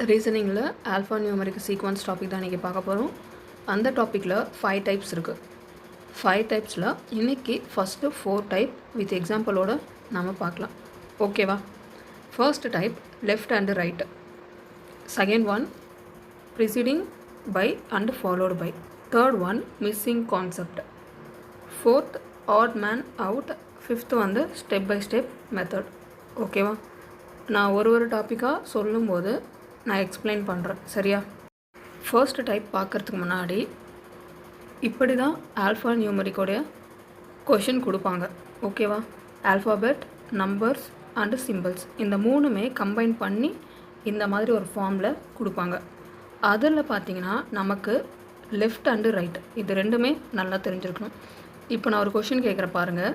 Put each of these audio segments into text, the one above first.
ரீசனிங்கில் alpha numeric sequence topic தான் இன்றைக்கி பார்க்க போகிறோம். அந்த டாப்பிக்கில் 5 டைப்ஸ் இருக்குது. 5 டைப்ஸில் இன்றைக்கி ஃபஸ்ட்டு 4 டைப் வித் எக்ஸாம்பிளோடு நாம் பார்க்கலாம். ஓகேவா? First type left and right. Second one preceding by and followed by. Third one missing concept. Fourth odd man out. Fifth வந்து ஸ்டெப் பை ஸ்டெப் மெத்தட். ஓகேவா? நான் ஒரு டாப்பிக்காக சொல்லும்போது நான் எக்ஸ்பிளைன் பண்ணுறேன், சரியா? ஃபர்ஸ்ட் டைப் பார்க்குறதுக்கு முன்னாடி இப்படி தான் ஆல்ஃபா நியூமரிக்கோடைய கொஷின் கொடுப்பாங்க. ஓகேவா? ஆல்ஃபாபெட், நம்பர்ஸ் அண்டு சிம்பிள்ஸ் இந்த மூணுமே கம்பைன் பண்ணி இந்த மாதிரி ஒரு ஃபார்மில் கொடுப்பாங்க. அதில் பார்த்திங்கன்னா நமக்கு லெஃப்ட் அண்டு ரைட் இது ரெண்டுமே நல்லா தெரிஞ்சிருக்கணும். இப்போ நான் ஒரு கொஷின் கேட்குறேன் பாருங்கள்.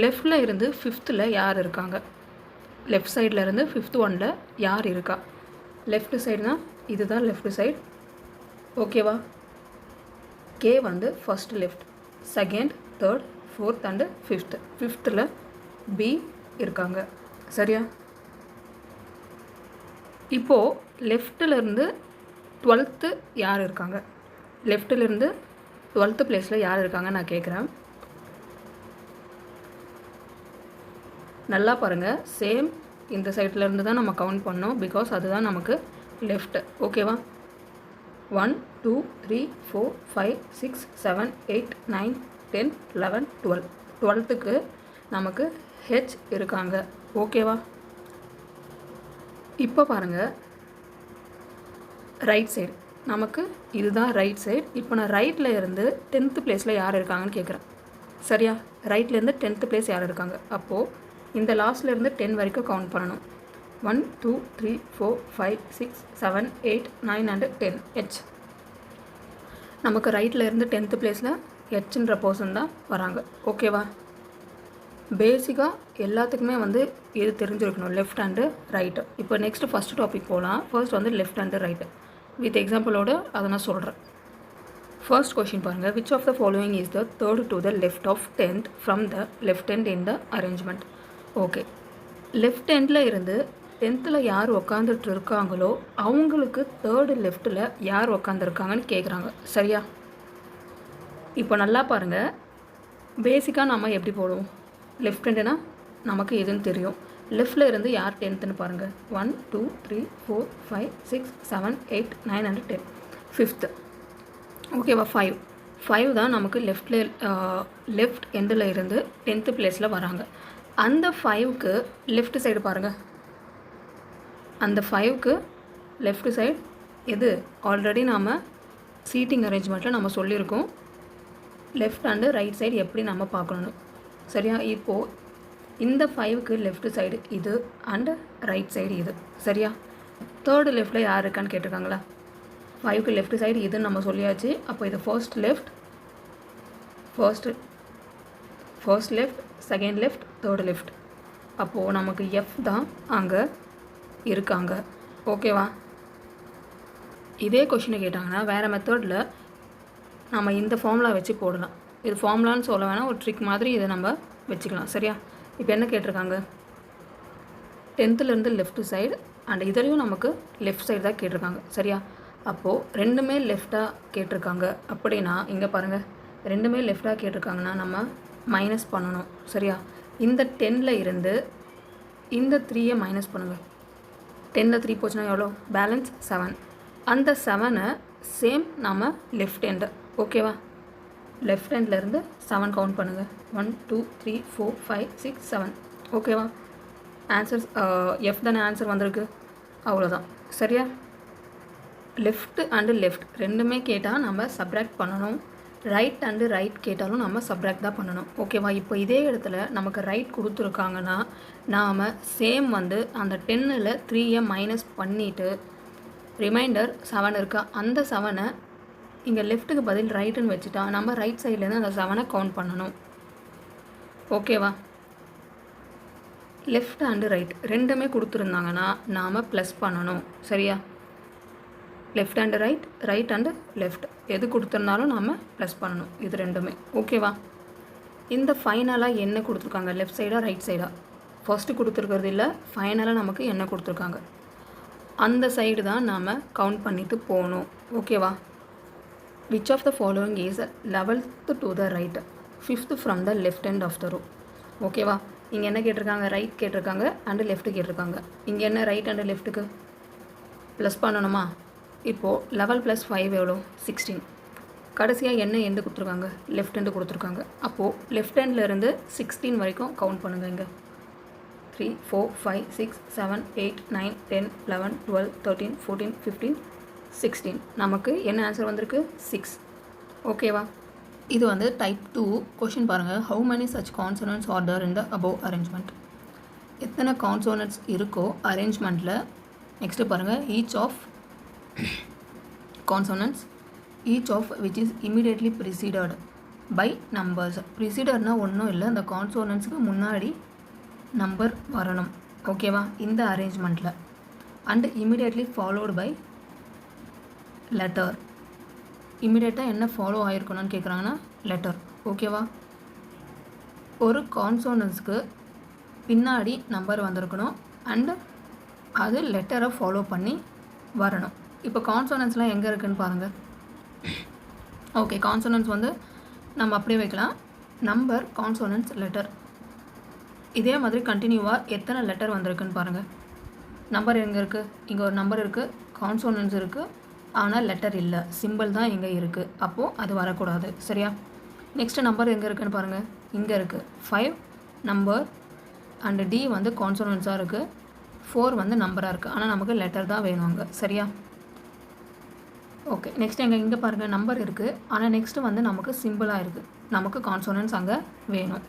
லெஃப்டில் இருந்து 5th யார் இருக்காங்க? லெஃப்ட் சைடில் இருந்து 5th ஒனில் யார் இருக்கா? லெஃப்ட் சைடுனா இதுதான் லெஃப்ட் சைடு. ஓகேவா? கே வந்து first left, second, third, fourth and 5th. 5th B இருக்காங்க, சரியா? இப்போது லெஃப்டிலேருந்து 12th யார் இருக்காங்க? லெஃப்டிலேருந்து 12th பிளேஸில் யார் இருக்காங்க நான் கேட்குறேன். நல்லா பாருங்கள். சேம் இந்த சைட்லேருந்து தான் நம்ம கவுண்ட் பண்ணோம், பிகாஸ் அதுதான் நமக்கு லெஃப்ட். ஓகேவா? 1 2 3 4 5 6 7 8 9 10 11 12. 12க்கு நமக்கு ஹெச் இருக்காங்க. ஓகேவா? இப்போ பாருங்கள், ரைட் சைடு நமக்கு இதுதான் ரைட் சைடு. இப்போ நான் ரைட்டில் இருந்து 10th பிளேஸில் யார் இருக்காங்கன்னு கேட்குறேன், சரியா? ரைட்லேருந்து 10th பிளேஸ் யார் இருக்காங்க? அப்போது இந்த லாஸ்ட்லேருந்து 10 வரைக்கும் கவுண்ட் பண்ணணும். 1 2 3 4 5 6 7 8 9 அண்டு 10 ஹெச். நமக்கு ரைட்டில் இருந்து 10th பிளேஸில் ஹெச்ன்ற பர்சன் தான் வராங்க. ஓகேவா? பேசிக்காக எல்லாத்துக்குமே வந்து இது தெரிஞ்சிருக்கணும், லெஃப்ட் அண்டு ரைட்டு. இப்போ நெக்ஸ்ட்டு ஃபஸ்ட்டு டாபிக் போகலாம். ஃபர்ஸ்ட் வந்து லெஃப்ட் அண்டு ரைட்டு வித் எக்ஸாம்பிளோடு அதை நான் சொல்கிறேன். ஃபர்ஸ்ட் கொஷின் பாருங்கள். Which of the following is the third to the left ஆஃப் 10th from the left hand in the arrangement? Okay, left ஹேண்டில் இருந்து 10th யார் உக்காந்துட்டு இருக்காங்களோ அவங்களுக்கு தேர்டு லெஃப்ட்டில் யார் உக்காந்துருக்காங்கன்னு கேட்குறாங்க, சரியா? இப்போ நல்லா பாருங்கள். பேசிக்காக நம்ம எப்படி போடுவோம்? லெஃப்ட் ஹேண்டுனா நமக்கு எதுன்னு தெரியும். லெஃப்டில் இருந்து யார் 10th பாருங்கள். 1 2 3 4 5 6 7 8 9 அண்டு 10. 5th. ஓகேவா? 5 தான் நமக்கு லெஃப்ட் எண்டில் இருந்து 10th பிளேஸில் வராங்க. அந்த 5க்கு லெஃப்ட் சைடு பாருங்கள். அந்த 5க்கு லெஃப்ட் சைடு எது? ஆல்ரெடி நாம் சீட்டிங் அரேஞ்ச்மெண்ட்டில் நம்ம சொல்லியிருக்கோம் லெஃப்ட் அண்டு ரைட் சைடு எப்படி நம்ம பார்க்கணும், சரியா? இப்போது இந்த 5க்கு லெஃப்ட் சைடு இது அண்டு ரைட் சைடு இது, சரியா? தேர்டு லெஃப்ட்டில் யார் இருக்கான்னு கேட்டிருக்காங்களா? 5க்கு லெஃப்ட் சைடு இதுன்னு நம்ம சொல்லியாச்சு. அப்போ இது first left, second left, third left. அப்போது நமக்கு எஃப் தான் அங்கே இருக்காங்க. ஓகேவா? இதே கொஷினை கேட்டாங்கன்னா வேறு மெத்தடில் நம்ம இந்த ஃபார்முலா வச்சு போடலாம். இது ஃபார்முலான்னு சொல்ல வேணால் ஒரு ட்ரிக் மாதிரி இதை நம்ம வச்சுக்கலாம், சரியா? இப்போ என்ன கேட்டிருக்காங்க? 10th லெஃப்ட் சைடு அண்ட் இதுலேயும் நமக்கு லெஃப்ட் சைடு தான் கேட்டிருக்காங்க, சரியா? அப்போது ரெண்டுமே லெஃப்டாக கேட்டிருக்காங்க. அப்படின்னா இங்கே பாருங்கள், ரெண்டுமே லெஃப்டாக கேட்டிருக்காங்கன்னா நம்ம மைனஸ் பண்ணணும், சரியா? இந்த 10ல் இருந்து இந்த 3யை மைனஸ் பண்ணுங்கள். 10ல் 3 போச்சுன்னா எவ்வளோ? பேலன்ஸ் 7. அந்த 7ஐ சேம் நம்ம லெஃப்ட் ஹேண்டு, ஓகேவா? லெஃப்ட் ஹேண்ட்லேருந்து 7 கவுண்ட் பண்ணுங்கள். 1 2 3 4 5 6 7. ஓகேவா? ஆன்சர்ஸ் எஃப் தானே ஆன்சர் வந்திருக்கு, அவ்வளோதான், சரியா? லெஃப்ட் அண்டு லெஃப்ட் ரெண்டுமே கேட்டால் நம்ம சப்ராக்ட் பண்ணணும். ரைட் அண்டு ரைட் கேட்டாலும் நம்ம சப்ராக்ட் தான் பண்ணணும், ஓகேவா? இப்போ இதே இடத்துல நமக்கு ரைட் கொடுத்துருக்காங்கன்னா நாம் சேம் வந்து அந்த 10ல் 3யை மைனஸ் பண்ணிவிட்டு ரிமைண்டர் 7 இருக்கா, அந்த 7ஐ இங்கே லெஃப்ட்டுக்கு பதில் ரைட்டுன்னு வச்சுட்டா நம்ம ரைட் சைட்லேருந்து அந்த 7ஐ கவுண்ட் பண்ணணும், ஓகேவா? லெஃப்ட் அண்டு ரைட் ரெண்டுமே கொடுத்துருந்தாங்கன்னா நாம் ப்ளஸ் பண்ணணும், சரியா? Left and right and left எது கொடுத்துருந்தாலும் நாம் ப்ளஸ் பண்ணணும், இது ரெண்டுமே, ஓகேவா? இந்த ஃபைனலாக என்ன கொடுத்துருக்காங்க? லெஃப்ட் சைடா ரைட் சைடா? ஃபர்ஸ்ட்டு கொடுத்துருக்கிறது இல்லை, ஃபைனலாக நமக்கு என்ன கொடுத்துருக்காங்க? அந்த சைடு தான் நாம் கவுண்ட் பண்ணிட்டு போகணும். ஓகேவா? Which of the following is 11th to the right, 5th from the left hand of the row. ஓகேவா? இங்கே என்ன கேட்டிருக்காங்க? ரைட் கேட்டிருக்காங்க அண்டு லெஃப்ட்டு கேட்டிருக்காங்க. இங்கே என்ன ரைட் அண்டு லெஃப்ட்டுக்கு ப்ளஸ் பண்ணணுமா? இப்போது 11 + 5 எவ்வளோ? 16. கடைசியாக என்ன எண்டு கொடுத்துருக்காங்க? லெஃப்ட் ஹேண்டு கொடுத்துருக்காங்க. அப்போது லெஃப்ட் ஹேண்ட்லேருந்து 16 வரைக்கும் கவுண்ட் பண்ணுங்கள். இங்கே 3, 4, 5, 6, 7, 8, 9, 10, 11, 12, 13, 14, 15, 16. நமக்கு என்ன ஆன்சர் வந்திருக்கு? 6. ஓகேவா? இது வந்து டைப் 2 கொஷின் பாருங்கள். How many such consonants are there in the above arrangement? எத்தனை கான்சோனன்ட்ஸ் இருக்கோ அரேஞ்ச்மெண்ட்டில். நெக்ஸ்ட்டு பாருங்கள், each of consonants each of which is immediately preceded by numbers. ப்ரிசீடர்னா ஒன்றும் இல்லை, இந்த கான்சோனன்ட்ஸுக்கு முன்னாடி நம்பர் வரணும். ஓகேவா? இந்த அரேஞ்ச்மெண்ட்டில். And immediately followed by letter. இமீடியட்டாக என்ன ஃபாலோ ஆகிருக்கணும்னு கேட்குறாங்கன்னா லெட்டர். ஓகேவா? ஒரு கான்சோனன்ட்ஸ்க்கு பின்னாடி நம்பர் வந்திருக்கணும் அண்டு அது லெட்டரை ஃபாலோ பண்ணி வரணும். இப்போ கான்சோனன்ட்ஸ்லாம் எங்கே இருக்குதுன்னு பாருங்கள். ஓகே, கான்சோனன்ட்ஸ் வந்து நம்ம அப்படியே வைக்கலாம். Number, consonants, letter. இதே மாதிரி கண்டினியூவாக எத்தனை லெட்டர் வந்திருக்குன்னு பாருங்கள். நம்பர் எங்கே இருக்குது? இங்கே ஒரு நம்பர் இருக்குது, கான்சோனன்ட்ஸ் இருக்குது, ஆனால் லெட்டர் இல்லை, சிம்பிள் தான் இங்கே இருக்குது. அப்போது அது வரக்கூடாது. சரியா? நெக்ஸ்ட்டு நம்பர் எங்கே இருக்குதுன்னு பாருங்கள். இங்கே இருக்குது 5 நம்பர் அண்டு டி வந்து கான்சோனன்ட்ஸாக இருக்குது, 4 வந்து நம்பராக இருக்குது, ஆனால் நமக்கு லெட்டர் தான் வேணும் அங்கே. சரியா? ஓகே, நெக்ஸ்ட் இங்கே பாருங்கள், நம்பர் இருக்குது, ஆனால் நெக்ஸ்ட்டு வந்து நமக்கு சிம்பிளாக இருக்குது, நமக்கு கான்சோனன்ட்ஸ் அங்கே வேணும்.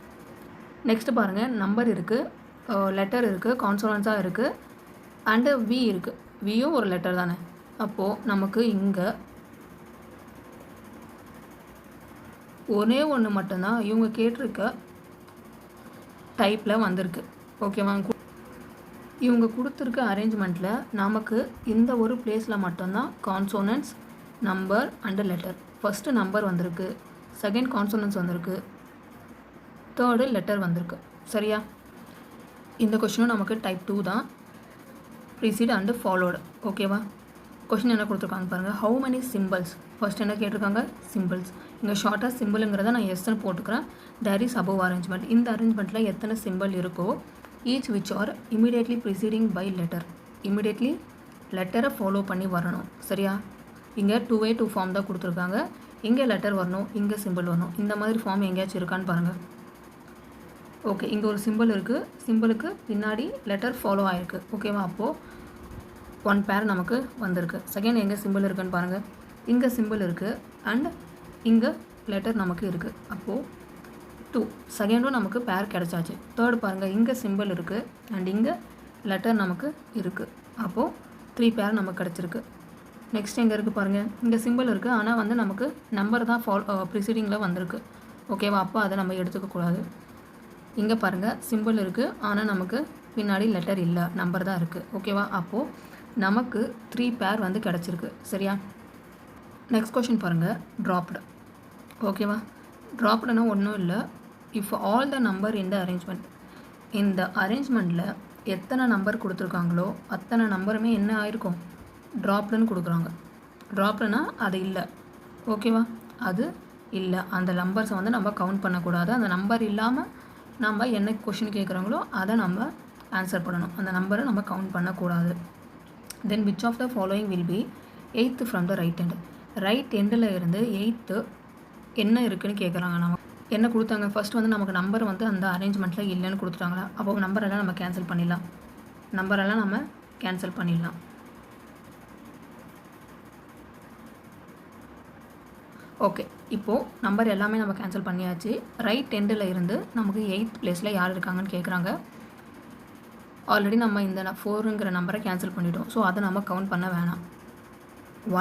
நெக்ஸ்ட்டு பாருங்கள், நம்பர் இருக்குது, லெட்டர் இருக்குது, கான்சோனன்ட்ஸாக இருக்குது, அண்டு வி இருக்குது. வியும் ஒரு லெட்டர் தானே. அப்போது நமக்கு இங்கே ஒரே ஒன்று மட்டும்தான் இவங்க கேட்டிருக்க டைப்பில் வந்திருக்கு. ஓகேவா? இவங்க கொடுத்துருக்க அரேஞ்ச்மெண்ட்டில் நமக்கு இந்த ஒரு பிளேஸில் மட்டும்தான் consonants, number and letter. First number வந்திருக்கு, செகண்ட் கான்சோனன்ட்ஸ் வந்திருக்கு, தேர்டு லெட்டர் வந்திருக்கு. சரியா? இந்த கொஷினும் நமக்கு டைப் 2 தான், ப்ரீசீட் அண்டு ஃபாலோடு. ஓகேவா? கொஷின் என்ன கொடுத்துருக்காங்க பாருங்கள். How many symbols. ஃபர்ஸ்ட் என்ன கேட்டிருக்காங்க? சிம்பிள்ஸ். இங்கே ஷார்ட்டாக சிம்பிளுங்கிறத நான் எஸ்ன்னு போட்டுக்கிறேன். There is above arrangement. இந்த அரேஞ்ச்மெண்ட்டில் எத்தனை சிம்பிள் இருக்கோ each which are immediately preceding by letter. Immediately லெட்டரை ஃபாலோ பண்ணி வரணும். சரியா? இங்கே 2 ஃபார்ம் தான் கொடுத்துருக்காங்க. இங்கே லெட்டர் வரணும், இங்கே சிம்பிள் வரணும். இந்த மாதிரி ஃபார்ம் எங்கேயாச்சும் இருக்கான்னு பாருங்கள். ஓகே, இங்கே ஒரு சிம்பிள் இருக்குது, சிம்பிளுக்கு பின்னாடி லெட்டர் ஃபாலோ ஆகிருக்கு. ஓகேவா? அப்போது 1 பேர் நமக்கு வந்திருக்கு. செகண்ட் எங்கே சிம்பிள் இருக்குன்னு பாருங்கள். இங்கே சிம்பிள் இருக்குது அண்ட் இங்கே லெட்டர் நமக்கு இருக்குது. அப்போது 2 செகண்டும் நமக்கு பேர் கிடச்சாச்சு. தேர்டு பாருங்கள், இங்கே சிம்பிள் இருக்குது அண்ட் இங்கே லெட்டர் நமக்கு இருக்குது. அப்போது 3 பேர் நமக்கு கிடச்சிருக்கு. நெக்ஸ்ட் எங்கே இருக்குது பாருங்கள். இங்கே சிம்பிள் இருக்குது, ஆனால் வந்து நமக்கு நம்பர் தான் ப்ரிசீடிங்கில் வந்திருக்கு. ஓகேவா? அப்போ அதை நம்ம எடுத்துக்கக்கூடாது. இங்கே பாருங்கள், சிம்பிள் இருக்குது, ஆனால் நமக்கு பின்னாடி லெட்டர் இல்லை, நம்பர் தான் இருக்குது. ஓகேவா? அப்போது நமக்கு 3 பேர் வந்து கிடச்சிருக்கு. சரியா? நெக்ஸ்ட் கொஷின் பாருங்கள், ட்ராப்டு. ஓகேவா? ட்ராப்டுனா ஒன்றும் இல்லை, if all the number in the arrangement. இந்த அரேஞ்ச்மெண்ட்டில் எத்தனை நம்பர் கொடுத்துருக்காங்களோ அத்தனை நம்பருமே என்ன ஆயிருக்கும்? ட்ராப்டுன்னு கொடுக்குறாங்க. ட்ராப்டுனா அது இல்லை. ஓகேவா? அது இல்லை, அந்த நம்பர்ஸை வந்து நம்ம கவுண்ட் பண்ணக்கூடாது. அந்த நம்பர் இல்லாமல் நம்ம என்ன கொஷின் கேட்குறாங்களோ அதை நம்ம ஆன்சர் பண்ணணும். அந்த நம்பரை நம்ம கவுண்ட் பண்ணக்கூடாது. Then which of the following will be 8th from the right hand. Right ஹேண்டில் இருந்து 8th என்ன இருக்குதுன்னு கேட்குறாங்க. நம்ம என்ன கொடுத்தாங்க? ஃபஸ்ட் வந்து நமக்கு நம்பர் வந்து அந்த அரேஞ்ச்மெண்ட்டில் இல்லைன்னு கொடுத்துட்டாங்களா? அப்போ நம்பரெல்லாம் நம்ம கேன்சல் பண்ணிடலாம். நம்பரெல்லாம் நம்ம கேன்சல் பண்ணிடலாம். ஓகே, இப்போது நம்பர் எல்லாமே நம்ம கேன்சல் பண்ணியாச்சு. ரைட் ஹேண்டில் இருந்து நமக்கு 8th பிளேஸில் யார் இருக்காங்கன்னு கேட்குறாங்க. ஆல்ரெடி நம்ம இந்த 4ங்கிற நம்பரை கேன்சல் பண்ணிட்டோம். ஸோ அதை நம்ம கவுண்ட் பண்ண வேணாம்.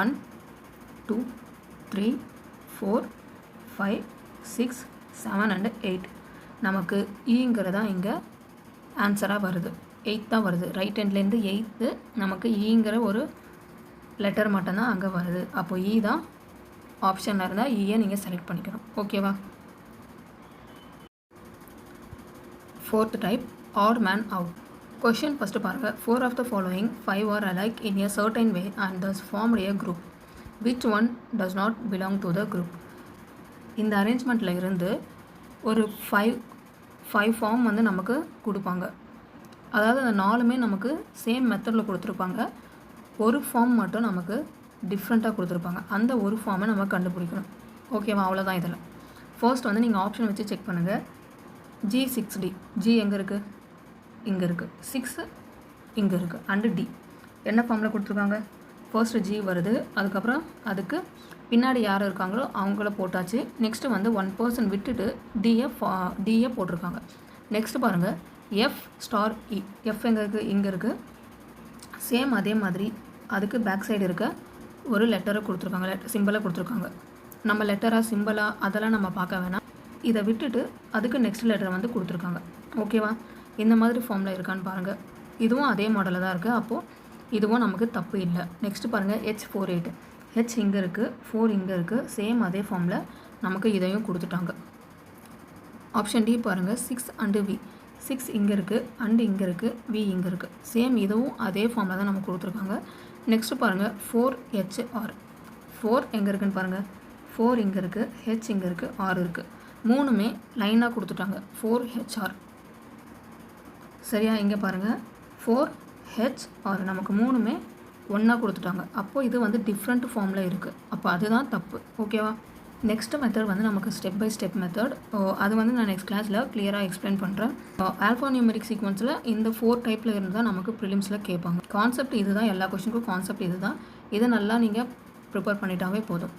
1 2 3 4 5 6 7 அண்ட் 8 நமக்கு ஈங்கிறதா இங்கே ஆன்சராக வருது. 8 தான் வருது. ரைட் ஹேண்ட்லேருந்து 8th நமக்கு ஈங்கிற ஒரு லெட்டர் மட்டும்தான் அங்கே வருது. அப்போ ஈ தான் ஆப்ஷனில் இருந்தால் ஈயை நீங்கள் செலக்ட் பண்ணிக்கணும். ஓகேவா? 4th type, odd man out. Question first பாருங்கள். 4 of the following 5 are alike in a certain way and thus formed a group. Which one does not belong to the group? இந்த அரேஞ்ச்மெண்ட்டில் இருந்து ஒரு ஃபைவ் ஃபார்ம் வந்து நமக்கு கொடுப்பாங்க. அதாவது அந்த 4மே நமக்கு சேம் மெத்தடில் கொடுத்துருப்பாங்க. ஒரு ஃபார்ம் மட்டும் நமக்கு டிஃப்ரெண்ட்டாக கொடுத்துருப்பாங்க. அந்த ஒரு ஃபார்மை நம்ம கண்டுபிடிக்கணும். ஓகேவா? அவ்வளோதான். இதில் ஃபர்ஸ்ட் வந்து நீங்கள் ஆப்ஷன் வச்சு செக் பண்ணுங்கள். G6D. G எங்கே இருக்குது? இங்கே இருக்குது. 6 இங்கே இருக்குது. அண்டு D என்ன ஃபார்மில் கொடுத்துருக்காங்க? ஃபர்ஸ்ட்டு G வருது. அதுக்கப்புறம் அதுக்கு பின்னாடி யார் இருக்காங்களோ அவங்கள போட்டாச்சு. நெக்ஸ்ட்டு வந்து 1% விட்டுட்டு டியை போட்டிருக்காங்க. நெக்ஸ்ட்டு பாருங்கள், F*E. F எங்கே இருக்குது? இங்கே இருக்குது. சேம் அதே மாதிரி அதுக்கு பேக் சைடு இருக்க ஒரு லெட்டரை கொடுத்துருக்காங்க, சிம்பிளை கொடுத்துருக்காங்க. நம்ம லெட்டராக சிம்பிளாக அதெல்லாம் நம்ம பார்க்க வேணாம். இதை விட்டுட்டு அதுக்கு நெக்ஸ்ட் லெட்டரை வந்து கொடுத்துருக்காங்க. ஓகேவா? இந்த மாதிரி ஃபார்மில் இருக்கான்னு பாருங்கள். இதுவும் அதே மாடலில் தான் இருக்குது. அப்போது இதுவும் நமக்கு தப்பு இல்லை. நெக்ஸ்ட்டு பாருங்கள், H48. H இங்கே இருக்குது, 4 இங்கே இருக்குது. சேம் அதே ஃபார்மில் நமக்கு இதையும் கொடுத்துட்டாங்க. ஆப்ஷன் டி பாருங்கள், 6 அண்டு V. 6 இங்கே இருக்குது, அண்டு இங்கே இருக்குது, V இங்கே இருக்குது. சேம் இதுவும் அதே ஃபார்மில் தான் நமக்கு கொடுத்துருக்காங்க. நெக்ஸ்ட்டு பாருங்கள், 4HR. 4 எங்கே இருக்குதுன்னு பாருங்கள். 4 இங்கே இருக்குது, H இங்கே இருக்குது, R இருக்குது. மூணுமே லைனாக கொடுத்துட்டாங்க. 4HR. சரியா? இங்கே பாருங்கள், 4HR நமக்கு மூணுமே ஒன்றா கொடுத்துட்டாங்க. அப்போது இது வந்து டிஃப்ரெண்ட் ஃபார்மில் இருக்குது. அப்போ அதுதான் தப்பு. ஓகேவா? நெக்ஸ்ட் மெத்தட் வந்து நமக்கு ஸ்டெப் பை ஸ்டெப் மெத்தட். அது வந்து நான் நெக்ஸ்ட் கிளாஸில் கிளியராக எக்ஸ்பிளைன் பண்ணுறேன். ஆல்ஃபா நியூமெரிக் சீக்வன்ஸில் இந்த 4 டைப்பில் இருந்து தான் நமக்கு ப்ரிலிம்ஸில் கேட்பாங்க. கான்செப்ட் இது தான். எல்லா கொஷனுக்கும் கான்செப்ட் இது தான். இதை நல்லா நீங்கள் ப்ரிப்பேர் பண்ணிட்டாவே போதும்.